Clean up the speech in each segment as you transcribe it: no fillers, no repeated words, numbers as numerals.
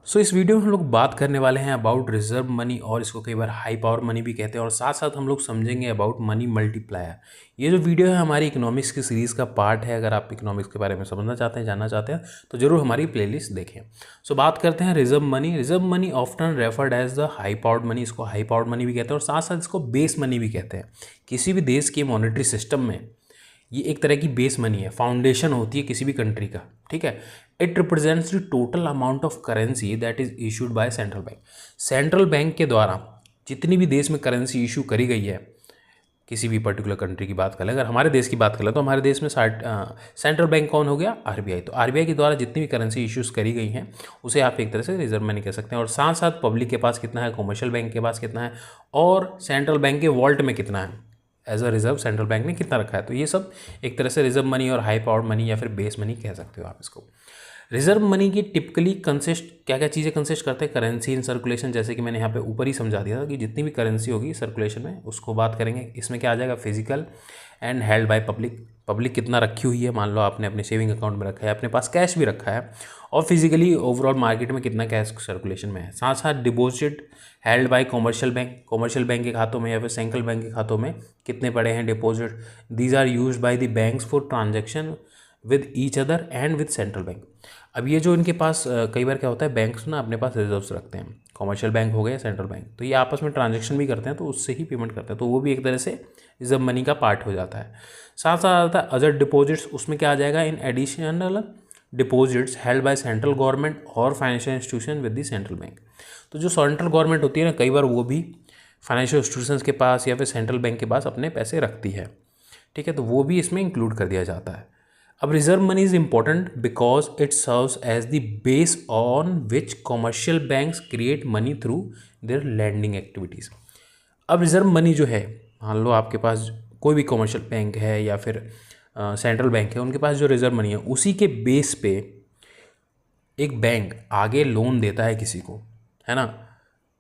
सो इस वीडियो में हम लोग बात करने वाले हैं अबाउट रिजर्व मनी, और इसको कई बार हाई पावर मनी भी कहते हैं, और साथ साथ हम लोग समझेंगे अबाउट मनी मल्टीप्लायर। ये जो वीडियो है हमारी इकोनॉमिक्स की सीरीज़ का पार्ट है। अगर आप इकोनॉमिक्स के बारे में समझना चाहते हैं, जानना चाहते हैं, तो जरूर हमारी प्लेलिस्ट देखें। सो बात करते हैं reserve money. Reserve money often referred as the high powered money, इसको हाई पावर्ड मनी भी कहते हैं और साथ साथ इसको बेस मनी भी कहते हैं। किसी भी देश के मॉनेटरी सिस्टम में ये एक तरह की बेस मनी है, फाउंडेशन होती है किसी भी कंट्री का, ठीक है। It represents the total amount of currency that is issued by central bank. Central bank के द्वारा जितनी भी देश में करेंसी इशू करी गई है, किसी भी पर्टिकुलर कंट्री की बात करें, अगर हमारे देश की बात करें तो हमारे देश में सेंट्रल बैंक कौन हो गया? आरबीआई। तो आरबीआई के द्वारा जितनी भी करेंसी इश्यूज करी गई हैं उसे आप एक तरह से रिजर्व मनी कह सकते हैं। और साथ साथ पब्लिक के पास कितना है, कॉमर्शियल बैंक के पास कितना है, और सेंट्रल बैंक के वॉल्ट में कितना है, as a reserve central bank ने कितना रखा है। तो ये सब एक तरह से रिजर्व मनी और हाई पावर्ड मनी या फिर बेस मनी कह सकते हो आप इसको। रिजर्व मनी की टिपिकली कंसिस्ट क्या क्या चीज़ें कंसिस्ट करते हैं? करेंसी इन सर्कुलेशन, जैसे कि मैंने यहाँ पे ऊपर ही समझा दिया था कि जितनी भी करेंसी होगी सर्कुलेशन में उसको बात करेंगे। इसमें क्या आ जाएगा? Physical and held by public. Public कितना रखी हुई है, मान लो आपने अपने सेविंग अकाउंट में रखा है, अपने पास कैश भी रखा है, और फिजिकली ओवरऑल मार्केट में कितना कैश सर्कुलेशन में है। साथ साथ deposit held by commercial bank, commercial bank के खातों में या फिर सेंट्रल बैंक के खातों में कितने पड़े हैं deposit. These are used by the banks for transaction with each other and with central bank. अब ये जो इनके पास कई बार क्या होता है, बैंक्स ना अपने पास रिजर्व्स रखते हैं, कॉमर्शियल बैंक हो गया, सेंट्रल बैंक, तो ये आपस में ट्रांजैक्शन भी करते हैं, तो उससे ही पेमेंट करते हैं, तो वो भी एक तरह से रिजर्व मनी का पार्ट हो जाता है। साथ साथ आता है अदर डिपॉजिट्स, उसमें क्या आ जाएगा? In additional deposits held by central government और financial institution with the central bank. तो जो सेंट्रल गवर्नमेंट होती है ना, कई बार वो भी फाइनेंशियल इंस्टीट्यूशंस के पास या फिर सेंट्रल बैंक के पास अपने पैसे रखती है, ठीक है, तो वो भी इसमें इंक्लूड कर दिया जाता है। अब reserve money is important because it serves as the base on which commercial banks create money through their lending activities. अब रिजर्व मनी जो है, मान लो आपके पास कोई भी कॉमर्शियल बैंक है या फिर सेंट्रल बैंक है, उनके पास जो रिजर्व मनी है उसी के बेस पे एक बैंक आगे लोन देता है किसी को, है ना।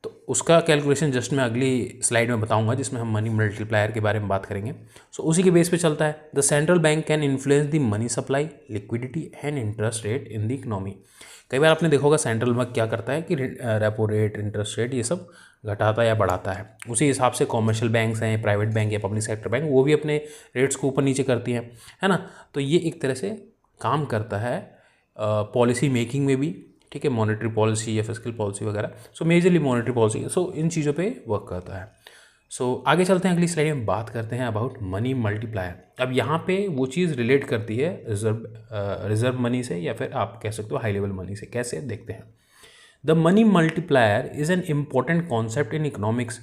तो उसका कैलकुलेशन जस्ट मैं अगली स्लाइड में बताऊंगा, जिसमें हम मनी मल्टीप्लायर के बारे में बात करेंगे। सो उसी के बेस पे चलता है। The central bank can influence the money supply, liquidity and interest rate in the economy. कई बार आपने देखा होगा सेंट्रल बैंक क्या करता है कि रेपो रेट, इंटरेस्ट रेट, ये सब घटाता या बढ़ाता है। उसी हिसाब से कॉमर्शियल बैंक्स हैं, प्राइवेट बैंक या पब्लिक सेक्टर बैंक, वो भी अपने रेट्स को ऊपर नीचे करती हैं, है ना। तो ये एक तरह से काम करता है पॉलिसी मेकिंग में भी, ठीक है, मॉनेटरी पॉलिसी या फिस्कल पॉलिसी वगैरह। सो मेजरली मॉनेटरी पॉलिसी, सो इन चीज़ों पे वर्क करता है। सो आगे चलते हैं, अगली स्लाइड में बात करते हैं अबाउट मनी मल्टीप्लायर। अब यहाँ पे वो चीज़ रिलेट करती है रिजर्व मनी से, या फिर आप कह सकते हो हाई लेवल मनी से। कैसे, देखते हैं। The money multiplier is an important concept in economics.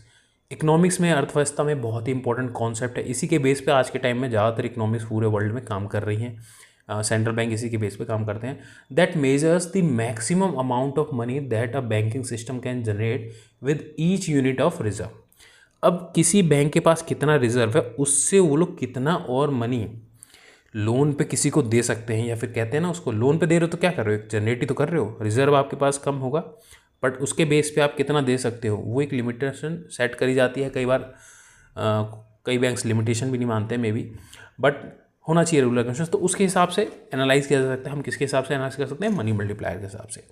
Economics में, अर्थव्यवस्था में बहुत ही इंपॉर्टेंट कॉन्सेप्ट है। इसी के बेस पे आज के टाइम में ज़्यादातर इकोनॉमिक्स पूरे वर्ल्ड में काम कर रही हैं। सेंट्रल बैंक इसी के बेस पे काम करते हैं। That measures the maximum amount of money that a banking system can generate with each unit of reserve. अब किसी बैंक के पास कितना रिजर्व है, उससे वो लोग कितना और मनी लोन पे किसी को दे सकते हैं, या फिर कहते हैं ना, उसको लोन पे दे रहे हो तो क्या कर रहे हो, जनरेट ही तो कर रहे हो। रिजर्व आपके पास कम होगा, बट उसके बेस पे आप कितना दे सकते हो, वो एक लिमिटेशन सेट करी जाती है। कई बार कई बैंक्स लिमिटेशन भी नहीं मानते मे बी, बट होना चाहिए रेगुलर कंडीशन। तो उसके हिसाब से एनालाइज किया जा सकता है। हम किसके हिसाब से एनालाइज कर सकते हैं? मनी मल्टीप्लायर के हिसाब से।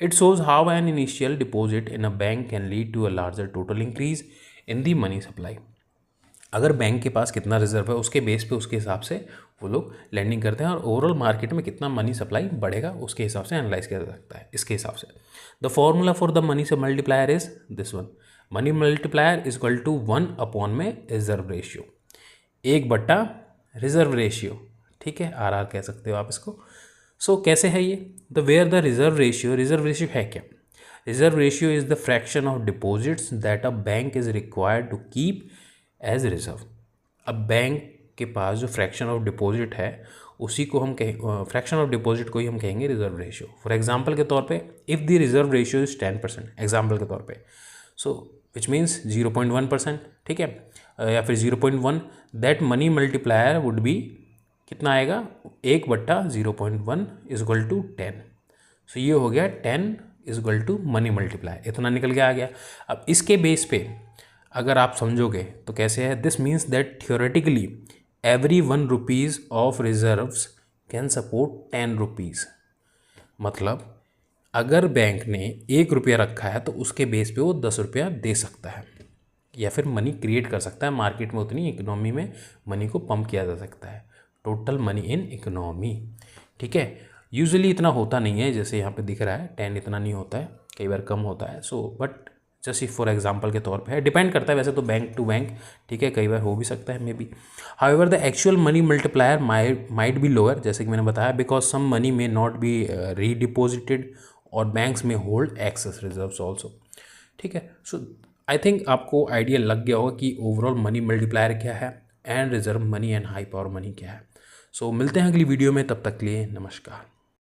It shows how an initial deposit in a bank can lead to a larger total increase in the money supply. अगर बैंक के पास कितना रिजर्व है उसके बेस पे, उसके हिसाब से वो लोग लैंडिंग करते हैं, और ओवरऑल मार्केट में कितना मनी सप्लाई बढ़ेगा उसके हिसाब से एनालाइज किया जा सकता है। इसके हिसाब से the formula for the money multiplier is this one. Money multiplier is equal to 1 में रिजर्व रेशियो, 1/, रिजर्व रेशियो, ठीक है, आर कह सकते हो आप इसको। सो कैसे है ये? The where the reserve ratio है क्या? Reserve ratio is the fraction of deposits that a bank is required to keep as reserve. अब बैंक के पास जो फ्रैक्शन ऑफ डिपॉजिट है उसी को हम फ्रैक्शन ऑफ डिपॉजिट को ही हम कहेंगे रिजर्व रेशियो। फॉर एग्जांपल के तौर पे, if the reserve ratio is 10%, example के तौर पे, सो विच मीन्स 0.1%, ठीक है, या फिर 0.1, that money multiplier would be कितना आएगा? 1/0.1 इज इक्वल टू 10। सो ये हो गया 10 is equal to money multiplier, इतना निकल के आ गया। अब इसके बेस पे अगर आप समझोगे तो कैसे है? This means that theoretically every 1 rupees of reserves can support 10 rupees. मतलब अगर बैंक ने 1 रुपया रखा है तो उसके बेस पे वो 10 रुपया दे सकता है या फिर मनी क्रिएट कर सकता है मार्केट में, उतनी इकोनॉमी में मनी को पंप किया जा सकता है। टोटल मनी इन इकोनॉमी, ठीक है। यूजुअली इतना होता नहीं है, जैसे यहाँ पे दिख रहा है 10 इतना नहीं होता है, कई बार कम होता है। सो बट जैसे फॉर एग्जांपल के तौर पे है, डिपेंड करता है वैसे तो बैंक टू बैंक, ठीक है, कई बार हो भी सकता है may be. However the actual money multiplier might be lower, जैसे कि मैंने बताया, बिकॉज सम मनी में नॉट बी रीडिपोजिटेड और बैंक्स में होल्ड एक्सेस रिजर्व्स ऑल्सो, ठीक है। सो आई थिंक आपको आइडिया लग गया होगा कि ओवरऑल मनी मल्टीप्लायर क्या है and reserve money and high power money क्या है। सो मिलते हैं अगली वीडियो में, तब तक के लिए नमस्कार।